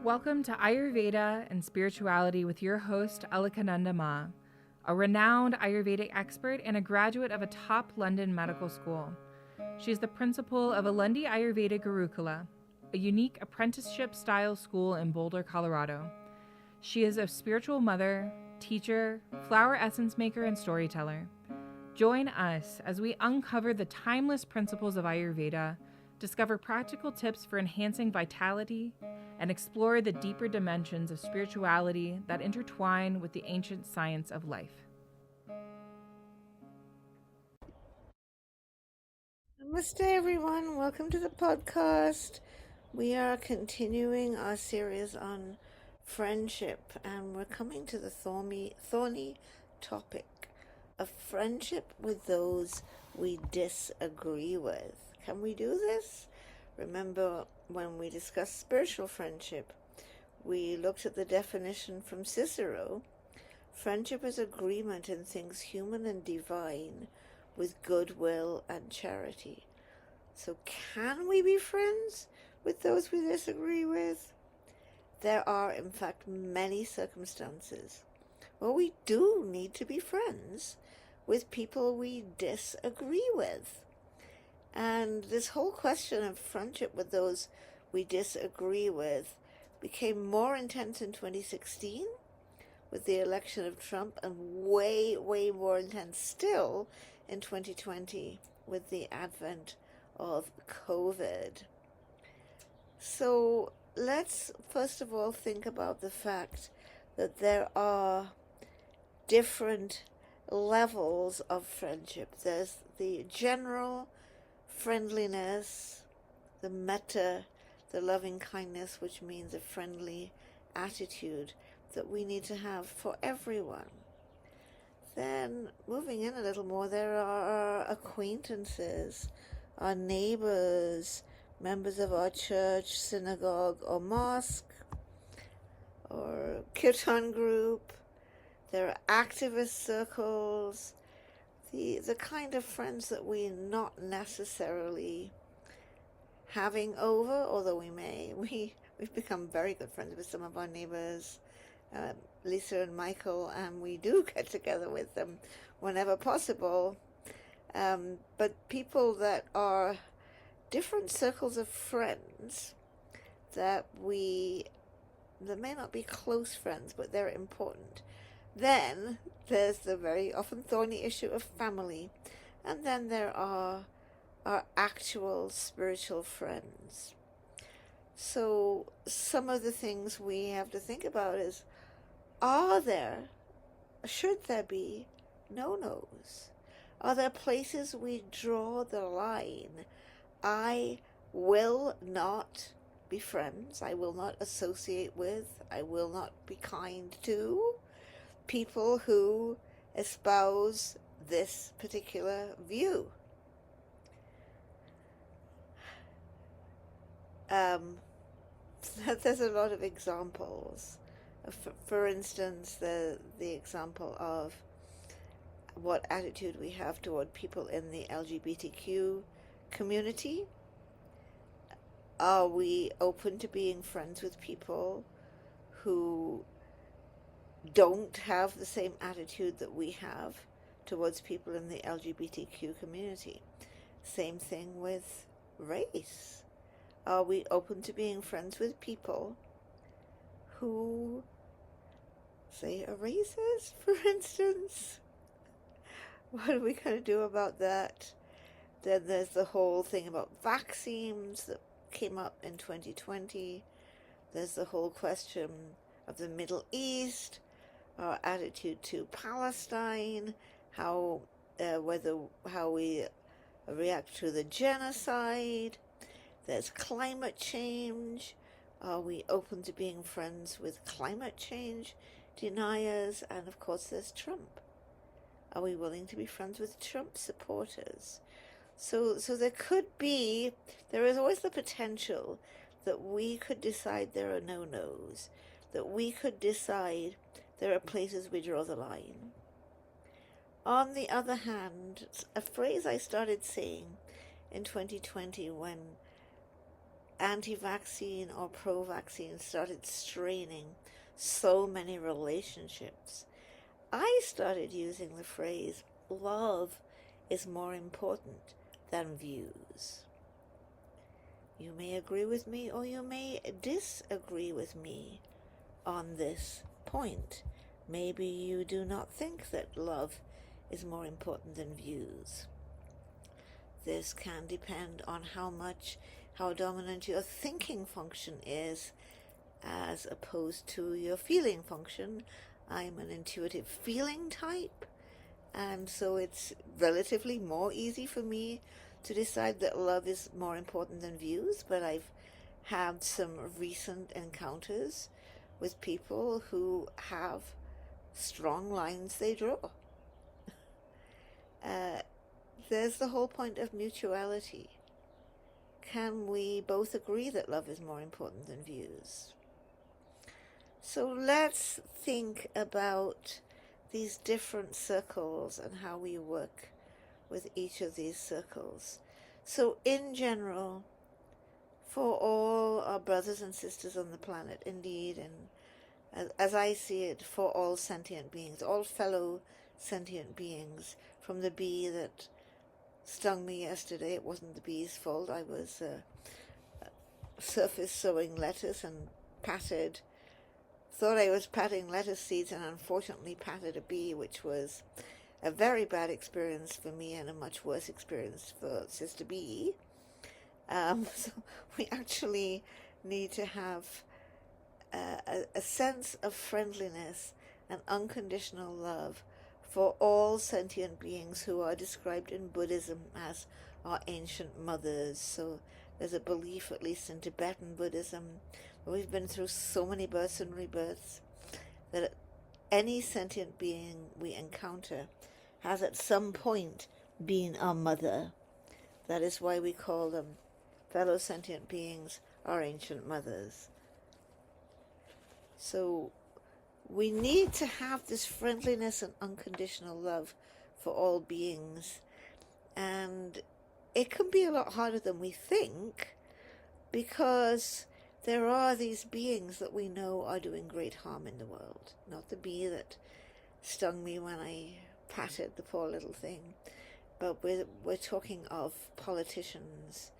Welcome to Ayurveda and Spirituality with your host, Alakananda Ma, a renowned Ayurvedic expert and a graduate of a top London medical school. She is the principal of Alundi Ayurveda Gurukula, a unique apprenticeship-style school in Boulder, Colorado. She is a spiritual mother, teacher, flower essence maker, and storyteller. Join us as we uncover the timeless principles of Ayurveda, discover practical tips for enhancing vitality, and explore the deeper dimensions of spirituality that intertwine with the ancient science of life. Namaste, everyone. Welcome to the podcast. We are continuing our series on friendship, and we're coming to the thorny topic of friendship with those we disagree with. Can we do this? Remember, when we discussed spiritual friendship, we looked at the definition from Cicero. Friendship is agreement in things human and divine, with goodwill and charity. So can we be friends with those we disagree with? There are, in fact, many circumstances where we do need to be friends with people we disagree with. And this whole question of friendship with those we disagree with became more intense in 2016 with the election of Trump, and way more intense still in 2020 with the advent of COVID. So let's first of all think about the fact that there are different levels of friendship. There's the general friendliness, the metta, the loving kindness, which means a friendly attitude that we need to have for everyone. Then, moving in a little more, there are our acquaintances, our neighbours, members of our church, synagogue, or mosque, or kirtan group. There are activist circles, the kind of friends that we're not necessarily having over, although we may. We've become very good friends with some of our neighbours, Lisa and Michael, and we do get together with them whenever possible. But people that are different circles of friends that may not be close friends, but they're important. Then there's the very often thorny issue of family, and then there are our actual spiritual friends. So some of the things we have to think about is, should there be no-nos? Are there places we draw the line? I will not be friends, I will not associate with, I will not be kind to people who espouse this particular view. There's a lot of examples. For instance, the example of what attitude we have toward people in the LGBTQ community. Are we open to being friends with people who don't have the same attitude that we have towards people in the LGBTQ community? Same thing with race. Are we open to being friends with people who, say, are racist, for instance? What are we going to do about that? Then there's the whole thing about vaccines that came up in 2020. There's the whole question of the Middle East, our attitude to Palestine, how we react to the genocide. There's climate change. Are we open to being friends with climate change deniers? And of course there's Trump. Are we willing to be friends with Trump supporters? So there is always the potential that we could decide there are no-nos, that we could decide there are places we draw the line. On the other hand, a phrase I started saying in 2020 when anti-vaccine or pro-vaccine started straining so many relationships, I started using the phrase, love is more important than views. You may agree with me or you may disagree with me on this point. Maybe you do not think that love is more important than views. This can depend on how dominant your thinking function is as opposed to your feeling function. I'm an intuitive feeling type, and so it's relatively more easy for me to decide that love is more important than views, but I've had some recent encounters with people who have strong lines they draw. There's the whole point of mutuality. Can we both agree that love is more important than views? So let's think about these different circles and how we work with each of these circles. So in general, for all our brothers and sisters on the planet, indeed, and as I see it, for all sentient beings, all fellow sentient beings, from the bee that stung me yesterday, it wasn't the bee's fault. I was surface sowing lettuce and thought I was patting lettuce seeds, and unfortunately patted a bee, which was a very bad experience for me and a much worse experience for Sister Bee. So we actually need to have a sense of friendliness and unconditional love for all sentient beings who are described in Buddhism as our ancient mothers. So there's a belief, at least in Tibetan Buddhism, we've been through so many births and rebirths, that any sentient being we encounter has at some point been our mother. That is why we call them, fellow sentient beings, our ancient mothers. So we need to have this friendliness and unconditional love for all beings. And it can be a lot harder than we think, because there are these beings that we know are doing great harm in the world. Not the bee that stung me when I patted the poor little thing, but we're talking of politicians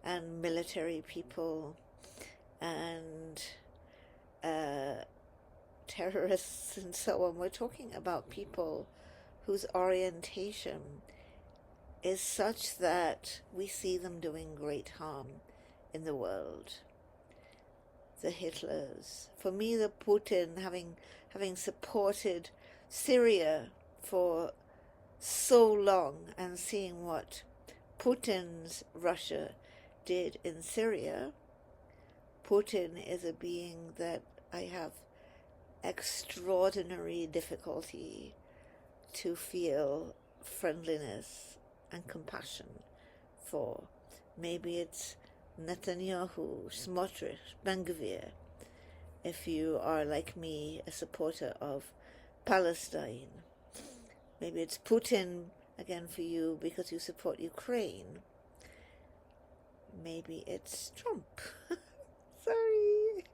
and military people and terrorists and so on. We're talking about people whose orientation is such that we see them doing great harm in the world. The Hitlers, for me, the Putin, having supported Syria for so long and seeing what Putin's Russia did in Syria, Putin is a being that I have extraordinary difficulty to feel friendliness and compassion for. Maybe it's Netanyahu, Smotrich, Ben-Gvir, if you are like me, a supporter of Palestine. Maybe it's Putin, again, for you, because you support Ukraine. Maybe it's Trump. Sorry.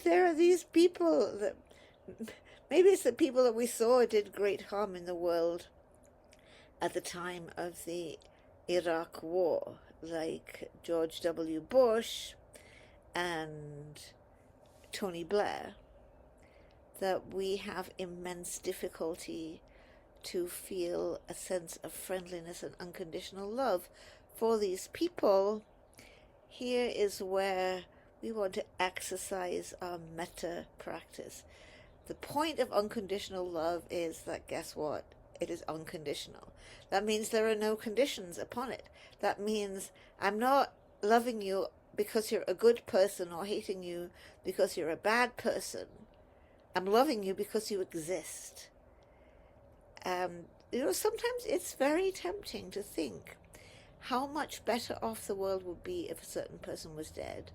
There are these people that, maybe it's the people that we saw did great harm in the world at the time of the Iraq War, like George W. Bush and Tony Blair, that we have immense difficulty to feel a sense of friendliness and unconditional love for these people. Here is where we want to exercise our metta practice. The point of unconditional love is that, guess what? It is unconditional. That means there are no conditions upon it. That means I'm not loving you because you're a good person or hating you because you're a bad person. I'm loving you because you exist. Sometimes it's very tempting to think how much better off the world would be if a certain person was dead.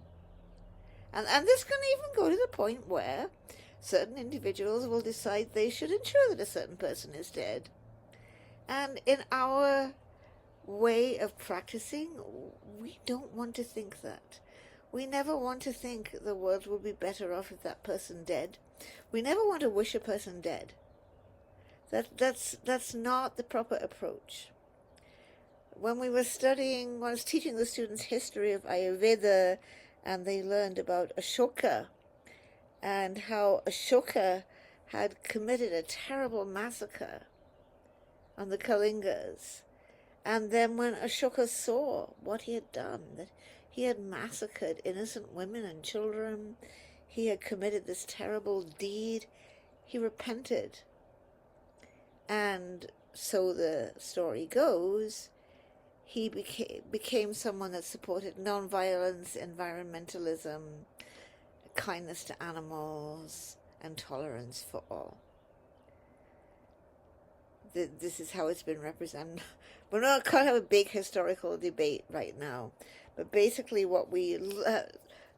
And this can even go to the point where certain individuals will decide they should ensure that a certain person is dead. And in our way of practicing, we don't want to think that. We never want to think the world will be better off if that person dead. We never want to wish a person dead. That's not the proper approach. When I was teaching the students history of Ayurveda, and they learned about Ashoka and how Ashoka had committed a terrible massacre on the Kalingas. And then when Ashoka saw what he had done, that he had massacred innocent women and children, he had committed this terrible deed, he repented. And so the story goes, he became someone that supported nonviolence, environmentalism, kindness to animals, and tolerance for all. This is how it's been represented. We're not going to have a big historical debate right now, but basically what we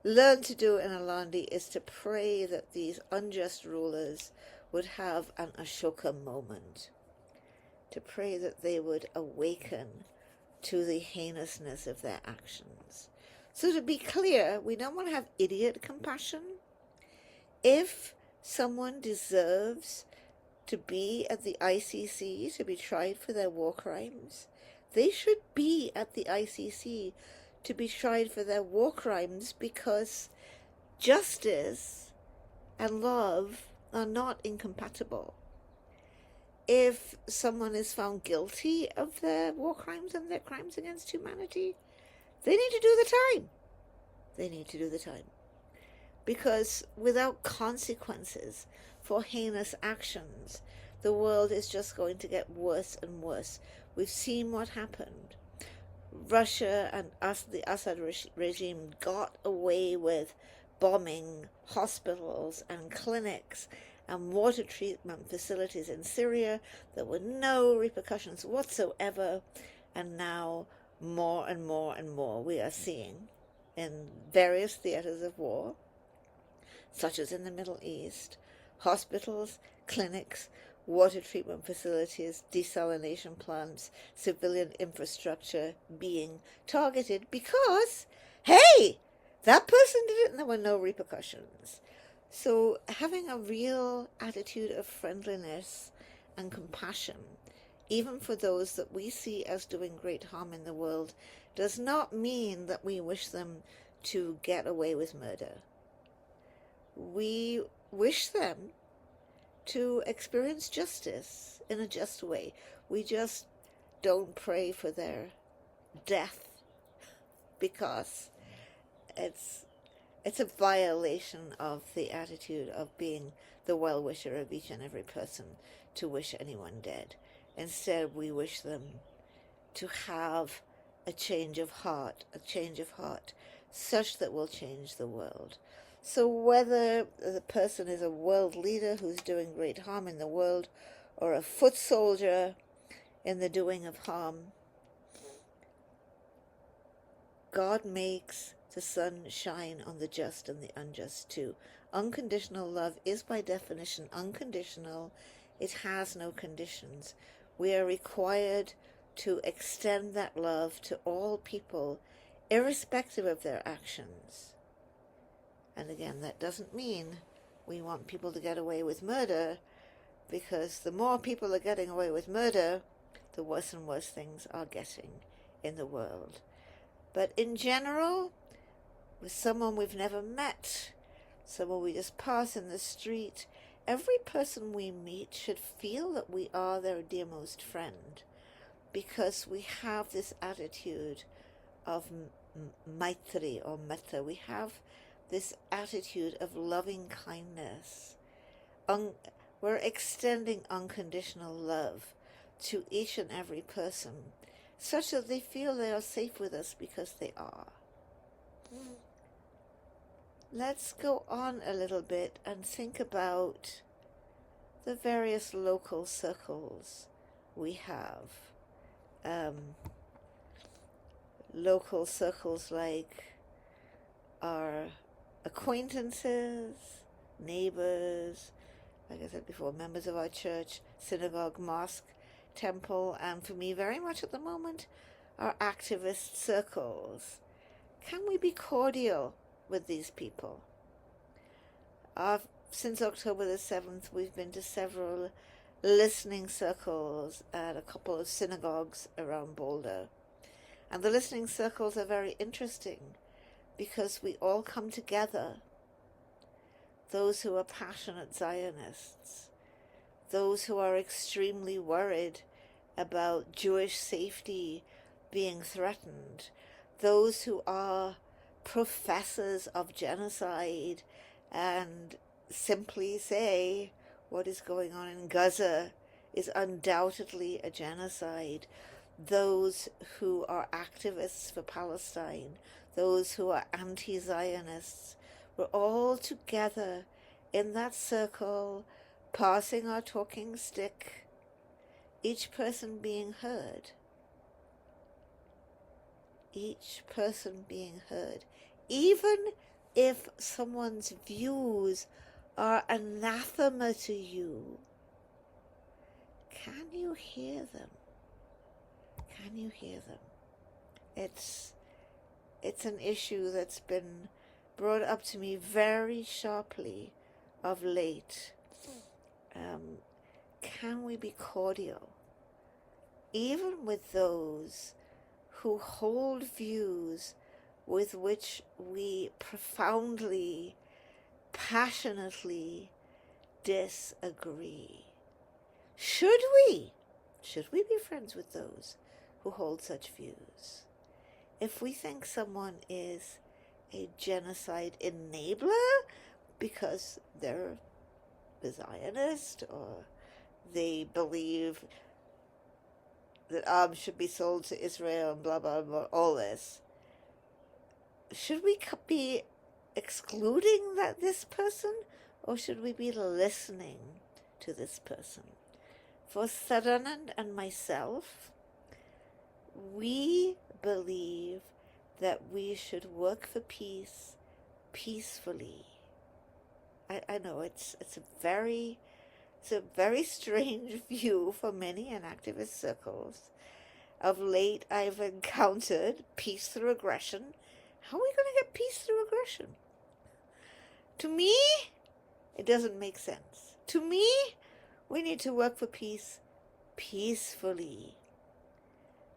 learn to do in Alandi is to pray that these unjust rulers would have an Ashoka moment, to pray that they would awaken to the heinousness of their actions. So to be clear, we don't want to have idiot compassion. If someone deserves to be at the ICC, to be tried for their war crimes, they should be at the ICC to be tried for their war crimes, because justice and love are not incompatible. If someone is found guilty of their war crimes and their crimes against humanity, they need to do the time. They need to do the time. Because without consequences for heinous actions, the world is just going to get worse and worse. We've seen what happened. Russia and the Assad regime got away with bombing hospitals and clinics and water treatment facilities in Syria. There were no repercussions whatsoever, and now more and more and more we are seeing in various theaters of war, such as in the Middle East, hospitals, clinics, water treatment facilities, desalination plants, civilian infrastructure being targeted because, hey, that person did it and there were no repercussions. So having a real attitude of friendliness and compassion, even for those that we see as doing great harm in the world, does not mean that we wish them to get away with murder. We wish them to experience justice in a just way. We just don't pray for their death, because it's a violation of the attitude of being the well-wisher of each and every person to wish anyone dead. Instead, we wish them to have a change of heart such that will change the world. So whether the person is a world leader who's doing great harm in the world, or a foot soldier in the doing of harm, God makes the sun shine on the just and the unjust too. Unconditional love is by definition unconditional. It has no conditions. We are required to extend that love to all people, irrespective of their actions. And again, that doesn't mean we want people to get away with murder, because the more people are getting away with murder, the worse and worse things are getting in the world. But in general, with someone we've never met, someone we just pass in the street, every person we meet should feel that we are their dearmost friend, because we have this attitude of maitri or metta. We have this attitude of loving kindness. We're extending unconditional love to each and every person, such that they feel they are safe with us, because they are. Let's go on a little bit and think about the various local circles we have. Local circles like our acquaintances, neighbours, like I said before, members of our church, synagogue, mosque, temple, and for me very much at the moment, our activist circles, can we be cordial with these people? Since October the 7th, we've been to several listening circles at a couple of synagogues around Boulder. And the listening circles are very interesting because we all come together. Those who are passionate Zionists, those who are extremely worried about Jewish safety being threatened, those who are professors of genocide and simply say what is going on in Gaza is undoubtedly a genocide, those who are activists for Palestine, those who are anti-Zionists. We're all together in that circle, passing our talking stick, each person being heard. Each person being heard. Even if someone's views are anathema to you, can you hear them? Can you hear them? It's an issue that's been brought up to me very sharply of late. Can we be cordial, even with those who hold views with which we profoundly, passionately disagree? Should we be friends with those who hold such views? If we think someone is a genocide enabler because they're a Zionist or they believe that arms should be sold to Israel and blah, blah, blah, all this, should we be excluding this person, or should we be listening to this person? For Saranand and myself, we believe that we should work for peace peacefully. I know it's a very strange view for many in activist circles. Of late, I've encountered peace through aggression. How are we going to get peace through aggression? To me, it doesn't make sense. To me, we need to work for peace peacefully.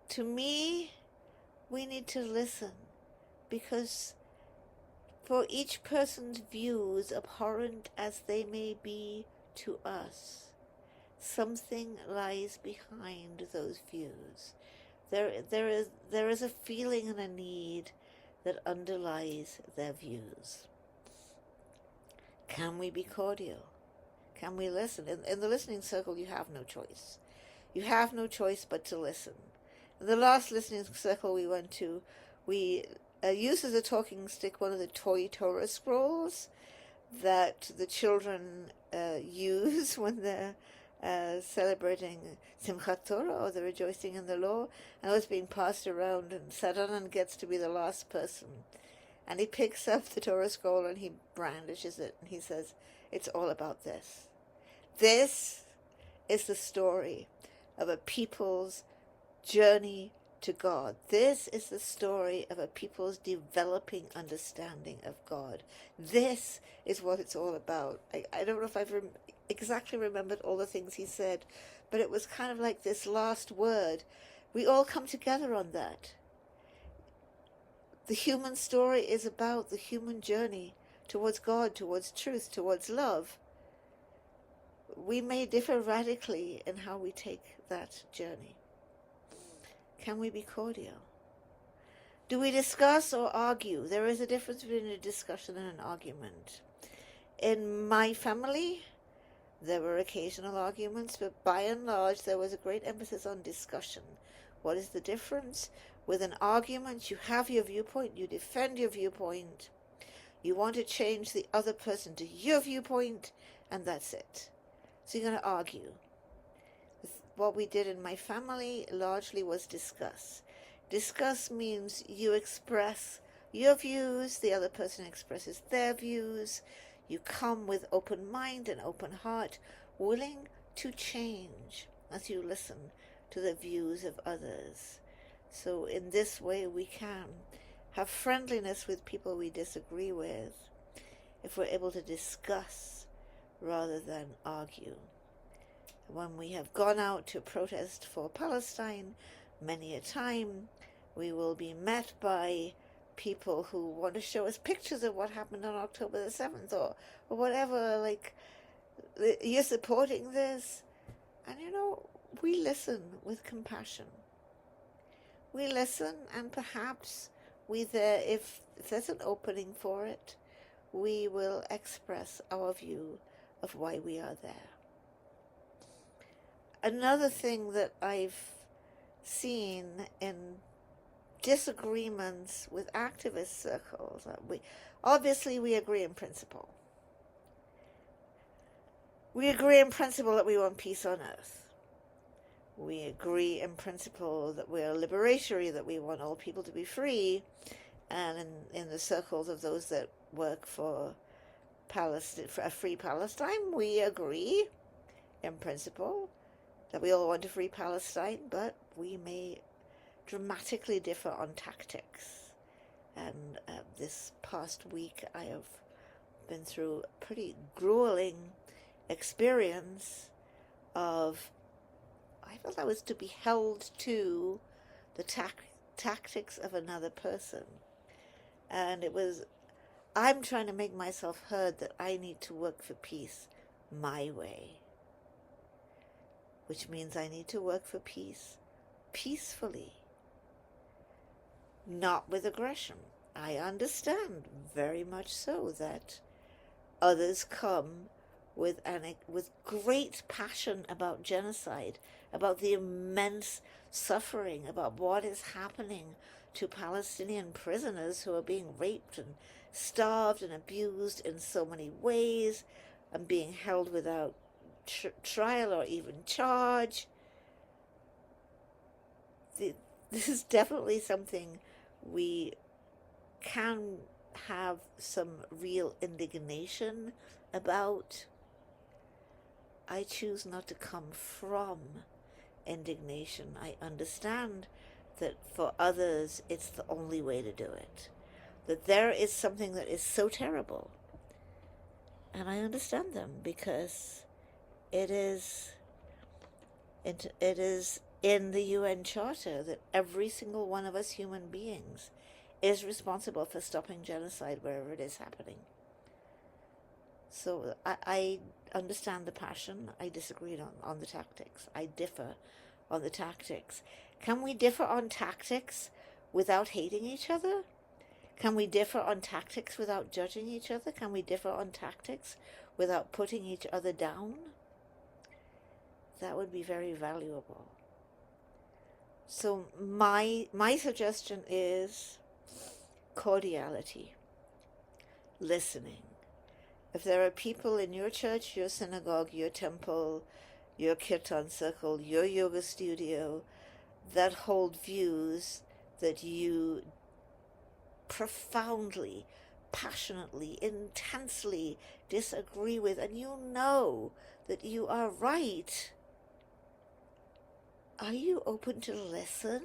To me, we need to listen, because for each person's views, abhorrent as they may be to us, something lies behind those views. There is a feeling and a need that underlies their views. Can we be cordial? Can we listen? In the listening circle, you have no choice. You have no choice but to listen. In the last listening circle we went to, we used as a talking stick one of the toy Torah scrolls that the children use when they're celebrating Simchat Torah, or the rejoicing in the law, and it was being passed around, and Sadanan gets to be the last person. And he picks up the Torah scroll and he brandishes it, and he says, it's all about this. This is the story of a people's journey to God. This is the story of a people's developing understanding of God. This is what it's all about. I don't know if I've exactly remembered all the things he said, but it was kind of like this last word. We all come together on that. The human story is about the human journey towards God, towards truth, towards love. We may differ radically in how we take that journey. Can we be cordial? Do we discuss or argue? There is a difference between a discussion and an argument. In my family, there were occasional arguments, but by and large, there was a great emphasis on discussion. What is the difference? With an argument, you have your viewpoint, you defend your viewpoint, you want to change the other person to your viewpoint, and that's it. So you're going to argue. What we did in my family largely was discuss. Discuss means you express your views, the other person expresses their views. You come with open mind and open heart, willing to change as you listen to the views of others. So in this way we can have friendliness with people we disagree with if we're able to discuss rather than argue. When we have gone out to protest for Palestine, many a time we will be met by people who want to show us pictures of what happened on October the 7th or whatever, like, you're supporting this. And we listen with compassion. We listen, and perhaps if there's an opening for it, we will express our view of why we are there. Another thing that I've seen in disagreements with activist circles, we agree in principle. We agree in principle that we want peace on earth. We agree in principle that we are liberatory, that we want all people to be free. And in the circles of those that work for Palestine, for a free Palestine, we agree in principle that we all want a free Palestine, but we may dramatically differ on tactics. And this past week I have been through a pretty grueling experience of, I felt I was to be held to the tactics of another person. And I'm trying to make myself heard that I need to work for peace my way, which means I need to work for peace peacefully, not with aggression. I understand very much so that others come with great passion about genocide, about the immense suffering, about what is happening to Palestinian prisoners who are being raped and starved and abused in so many ways and being held without trial or even charge. This is definitely something we can have some real indignation about. I choose not to come from indignation. I understand that for others it's the only way to do it, that there is something that is so terrible, and I understand them because it is in the UN Charter that every single one of us human beings is responsible for stopping genocide wherever it is happening. So I understand the passion. I disagree on the tactics. I differ on the tactics. Can we differ on tactics without hating each other? Can we differ on tactics without judging each other? Can we differ on tactics without putting each other down? That would be very valuable. So my suggestion is cordiality, listening. If there are people in your church, your synagogue, your temple, your kirtan circle, your yoga studio that hold views that you profoundly, passionately, intensely disagree with, and you know that you are right, are you open to listen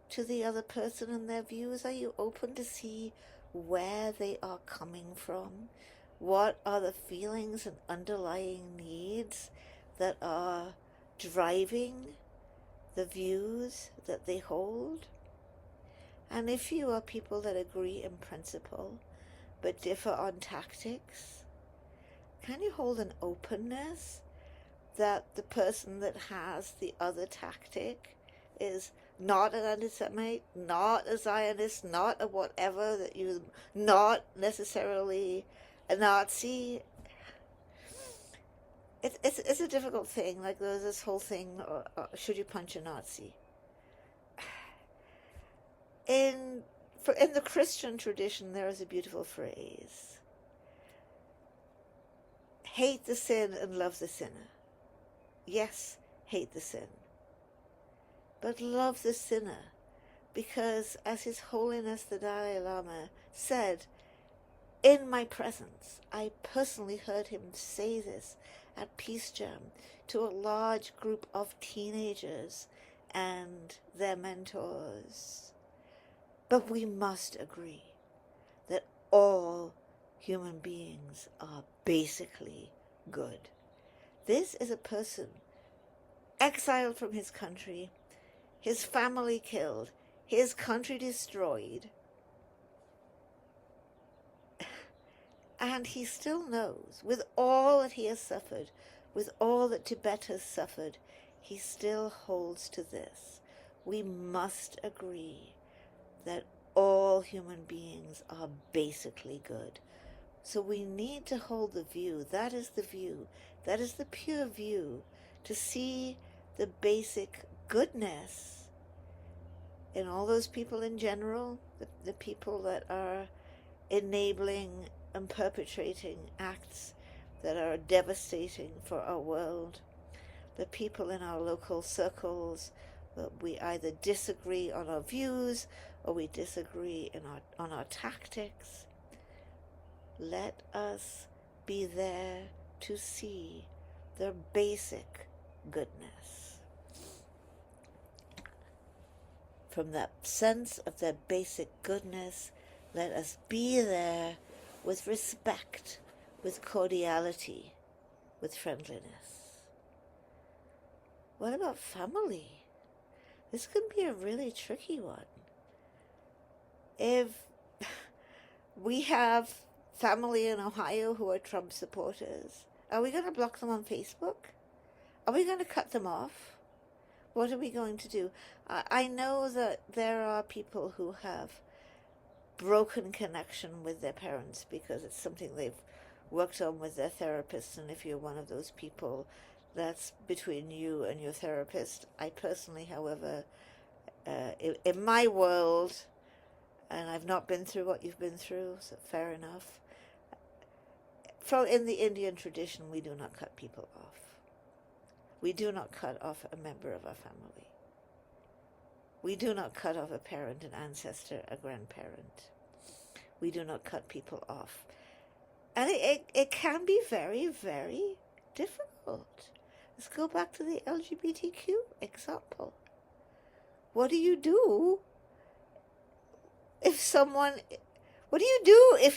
to the other person and their views? Are you open to see where they are coming from? What are the feelings and underlying needs that are driving the views that they hold? And if you are people that agree in principle but differ on tactics, can you hold an openness that the person that has the other tactic is not an anti-Semite, not a Zionist, not a whatever, that you not necessarily a Nazi? It's a difficult thing. Like there's this whole thing, should you punch a Nazi? In the Christian tradition, there is a beautiful phrase: hate the sin and love the sinner. Yes, hate the sin, but love the sinner, because as His Holiness the Dalai Lama said, in my presence, I personally heard him say this at Peace Jam to a large group of teenagers and their mentors. But we must agree that all human beings are basically good. This is a person exiled from his country, his family killed, his country destroyed, and he still knows, with all that he has suffered, with all that Tibet has suffered, he still holds to this. We must agree that all human beings are basically good. So we need to hold the view, that is the view, that is the pure view, to see the basic goodness in all those people in general, the people that are enabling and perpetrating acts that are devastating for our world, the people in our local circles that we either disagree on our views or we disagree on our tactics. Let us be there to see their basic goodness. From that sense of their basic goodness, let us be there with respect, with cordiality, with friendliness. What about family? This can be a really tricky one. If we have family in Ohio who are Trump supporters, are we going to block them on Facebook? Are we going to cut them off? What are we going to do? I know that there are people who have broken connection with their parents because it's something they've worked on with their therapist, and if you're one of those people, that's between you and your therapist. I personally, however, in my world, and I've not been through what you've been through, so fair enough. In the Indian tradition, we do not cut people off. We do not cut off a member of our family. We do not cut off a parent, an ancestor, a grandparent. We do not cut people off. And it can be very, very difficult. Let's go back to the LGBTQ example. What do you do if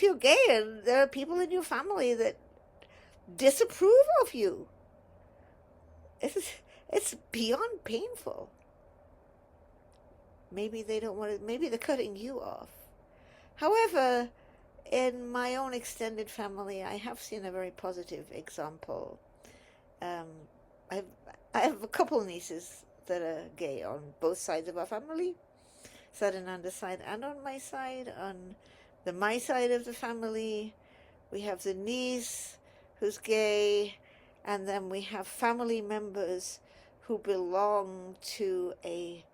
you're gay and there are people in your family that disapprove of you? It's beyond painful. Maybe they don't want to, maybe they're cutting you off. However, in my own extended family, I have seen a very positive example. I have a couple nieces that are gay on both sides of our family, side and underside, and on my side. On my side of the family, we have the niece who's gay, and then we have family members who belong to a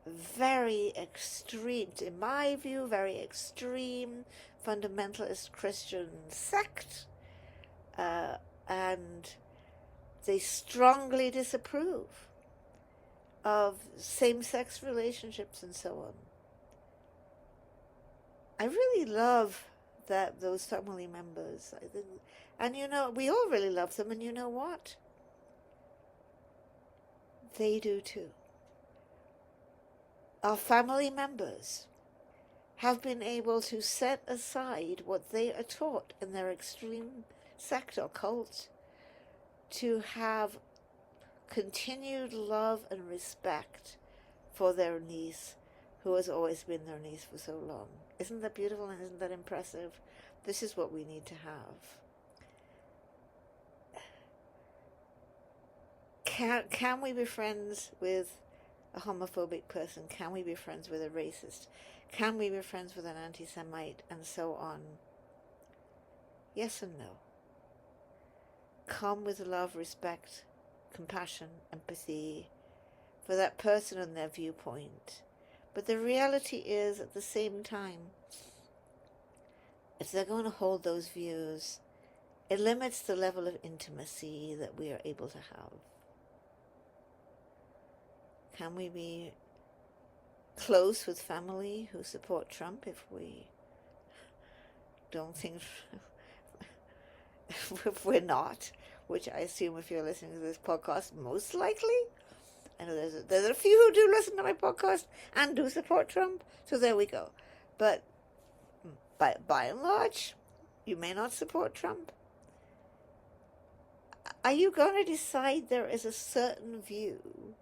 very extreme, in my view, very extreme fundamentalist Christian sect, and they strongly disapprove of same-sex relationships and so on. I really love those family members. I think, and we all really love them, and you know what? They do too. Our family members have been able to set aside what they are taught in their extreme sect or cult to have continued love and respect for their niece, who has always been their niece for so long. Isn't that beautiful and isn't that impressive? This is what we need to have. Can we be friends with a homophobic person? Can we be friends with a racist? Can we be friends with an anti-Semite, and so on? Yes and no. Come with love, respect, compassion, empathy for that person and their viewpoint. But the reality is, at the same time, if they're going to hold those views, it limits the level of intimacy that we are able to have. Can we be close with family who support Trump if we don't think, if we're not, which I assume if you're listening to this podcast, most likely? I know there's there's a few who do listen to my podcast and do support Trump, so there we go. But by and large, you may not support Trump. Are you going to decide there is a certain view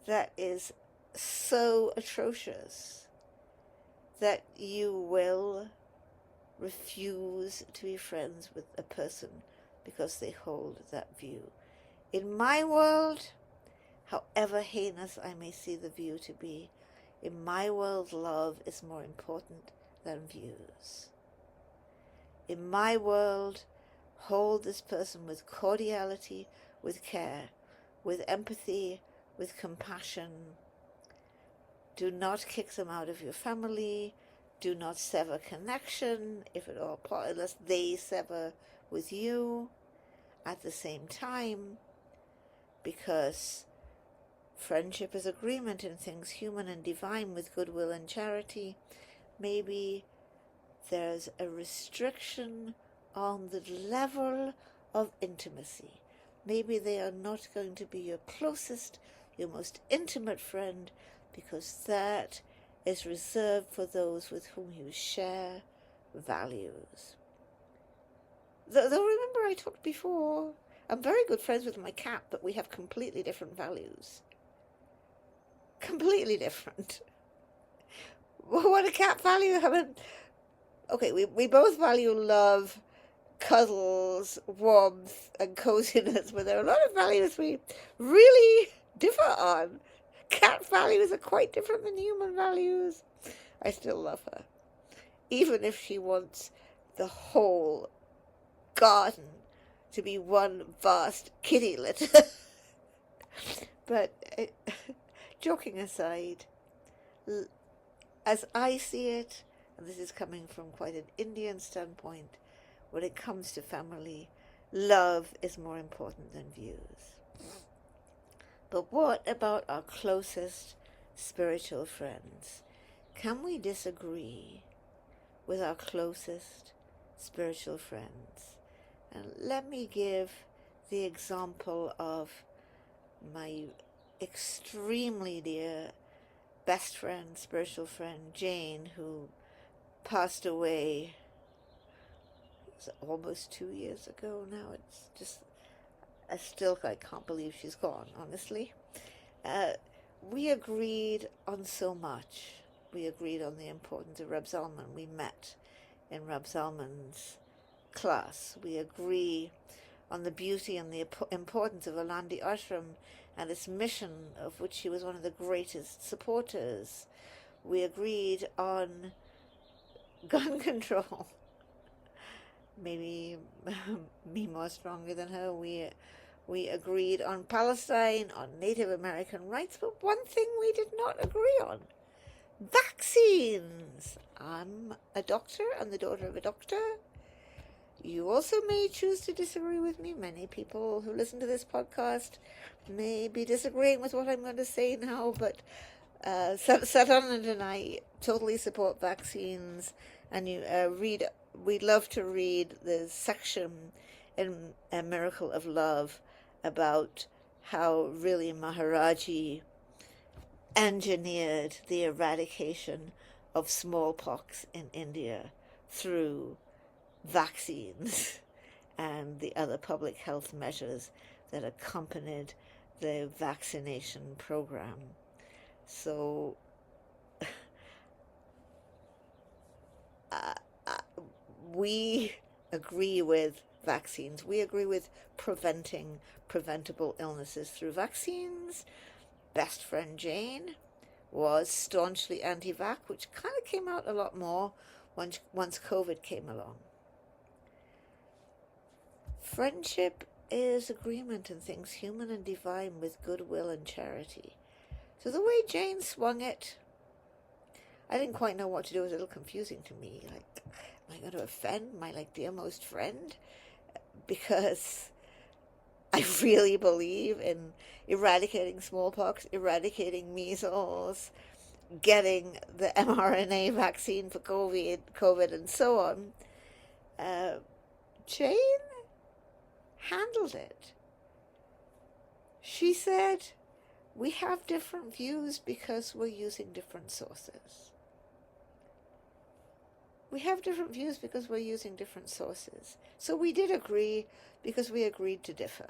that is so atrocious that you will refuse to be friends with a person because they hold that view? In my world, however heinous I may see the view to be, in my world, love is more important than views. In my world, hold this person with cordiality, with care, with empathy, with compassion. Do not kick them out of your family. Do not sever connection, if at all, unless they sever with you at the same time, because friendship is agreement in things human and divine with goodwill and charity. Maybe there's a restriction on the level of intimacy. Maybe they are not going to be your closest, your most intimate friend, because that is reserved for those with whom you share values. Though remember I talked before, I'm very good friends with my cat, but we have completely different values. Completely different. What a cat value? Okay, we both value love, cuddles, warmth, and coziness, but there are a lot of values we really differ on. Cat values are quite different than human values. I still love her, even if she wants the whole garden to be one vast kitty litter. But joking aside, as I see it, and this is coming from quite an Indian standpoint, when it comes to family, love is more important than views. But what about our closest spiritual friends? Can we disagree with our closest spiritual friends? And let me give the example of my extremely dear best friend, spiritual friend, Jane, who passed away almost 2 years ago now. It's just, I can't believe she's gone, honestly. We agreed on so much. We agreed on the importance of Reb Zalman. We met in Reb Zalman's class. We agree on the beauty and the importance of Alandi Ashram and its mission, of which she was one of the greatest supporters. We agreed on gun control. Maybe me more stronger than her. We agreed on Palestine, on Native American rights, but one thing we did not agree on: vaccines. I'm a doctor and the daughter of a doctor. You also may choose to disagree with me. Many people who listen to this podcast may be disagreeing with what I'm going to say now, but Satanand and I totally support vaccines. And we'd love to read the section in A Miracle of Love about how really Maharaji engineered the eradication of smallpox in India through vaccines and the other public health measures that accompanied the vaccination program. So we agree with vaccines. We agree with preventing preventable illnesses through vaccines. Best friend Jane was staunchly anti-vax, which kind of came out a lot more once COVID came along. Friendship is agreement in things human and divine with goodwill and charity. So the way Jane swung it, I didn't quite know what to do. It was a little confusing to me. Like, am I going to offend my dearmost friend? Because I really believe in eradicating smallpox, eradicating measles, getting the mRNA vaccine for COVID, and so on. Jane handled it. She said, we have different views because we're using different sources. We have different views because we're using different sources. So we did agree because we agreed to differ.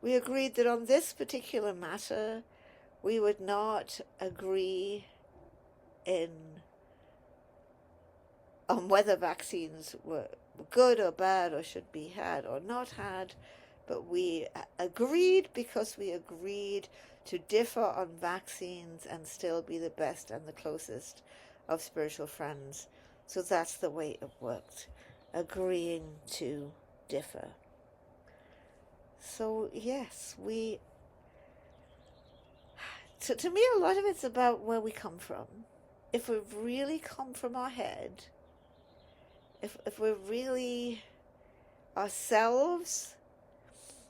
We agreed that on this particular matter, we would not agree on whether vaccines were good or bad or should be had or not had, but we agreed because we agreed to differ on vaccines and still be the best and the closest of spiritual friends. So that's the way it worked, agreeing to differ. So yes, so to me a lot of it's about where we come from. If we've really come from our head, if we're really ourselves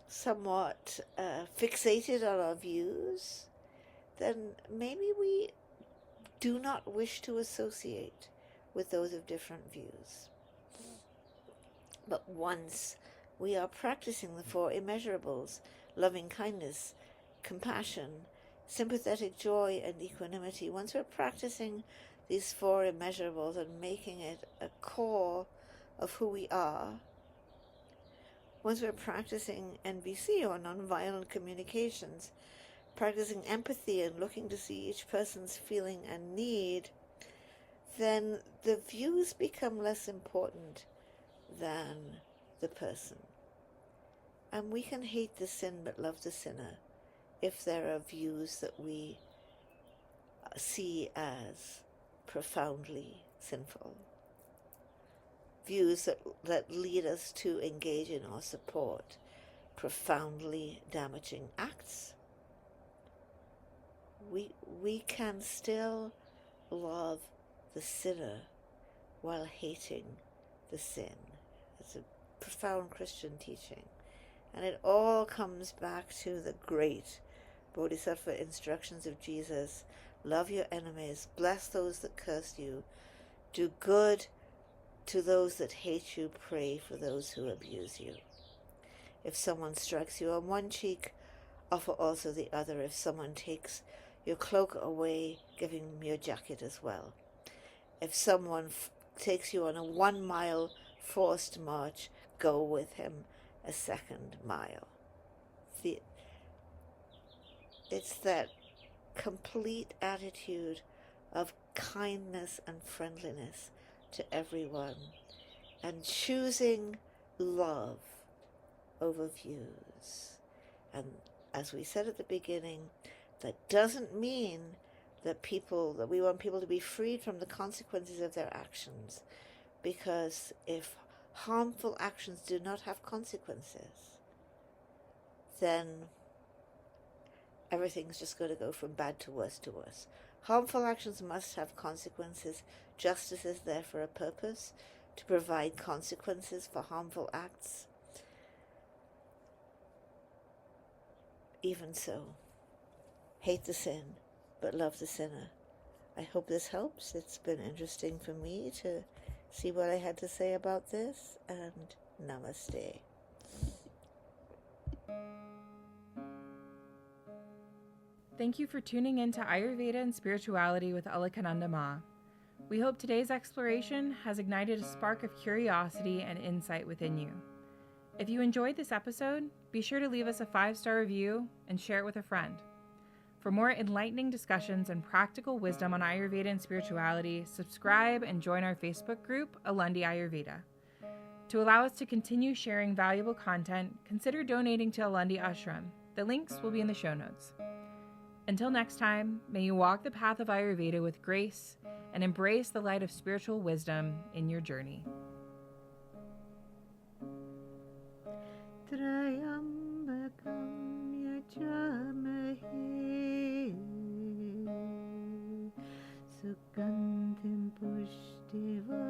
somewhat fixated on our views, then maybe we do not wish to associate with those of different views. But once we are practicing the four immeasurables, loving kindness, compassion, sympathetic joy, and equanimity, once we're practicing these four immeasurables and making it a core of who we are, once we're practicing NVC or nonviolent communications, practicing empathy and looking to see each person's feeling and need, then the views become less important than the person. And we can hate the sin but love the sinner if there are views that we see as profoundly sinful. Views that lead us to engage in or support profoundly damaging acts. We can still love the sinner while hating the sin. It's a profound Christian teaching. And it all comes back to the great Bodhisattva instructions of Jesus. Love your enemies, bless those that curse you, do good to those that hate you, pray for those who abuse you. If someone strikes you on one cheek, offer also the other. If someone takes your cloak away, give him your jacket as well. If someone takes you on a 1 mile forced march, go with him a 2nd mile. It's that complete attitude of kindness and friendliness to everyone, and choosing love over views. And as we said at the beginning, that doesn't mean that we want people to be freed from the consequences of their actions, because if harmful actions do not have consequences, then everything's just going to go from bad to worse to worse. Harmful actions must have consequences. Justice is there for a purpose, to provide consequences for harmful acts. Even so, hate the sin, but love the sinner. I hope this helps. It's been interesting for me to see what I had to say about this, and namaste. Thank you for tuning in to Ayurveda and Spirituality with Alakananda Ma. We hope today's exploration has ignited a spark of curiosity and insight within you. If you enjoyed this episode, be sure to leave us a 5-star review and share it with a friend. For more enlightening discussions and practical wisdom on Ayurveda and spirituality, subscribe and join our Facebook group, Alundi Ayurveda. To allow us to continue sharing valuable content, consider donating to Alundi Ashram. The links will be in the show notes. Until next time, may you walk the path of Ayurveda with grace and embrace the light of spiritual wisdom in your journey. Trayambakam yajamahe sugandhim pushtiva